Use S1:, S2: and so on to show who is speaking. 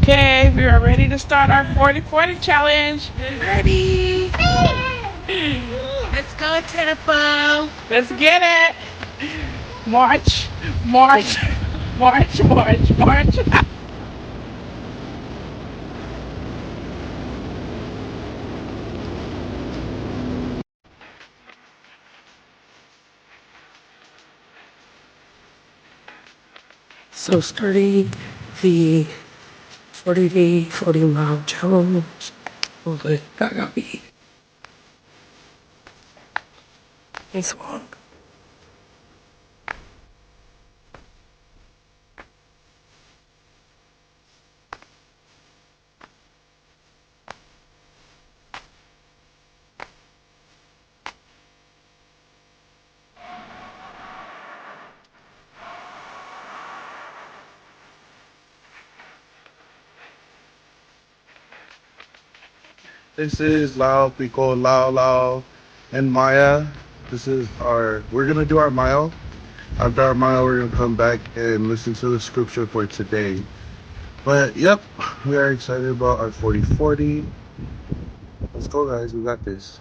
S1: Okay, we are ready to start our 40-40 challenge. Ready? Let's go, Tempo. Let's get it. March, march, march, march, march. So starting the 40-day floating mile challenge. Hopefully that got me. Nice walk.
S2: This is Lao Pico Lao Lao and Maya. We're gonna do our mile. After our mile, we're gonna come back and listen to the scripture for today. But yep, we are excited about our 40-40. Let's go, guys. We got this.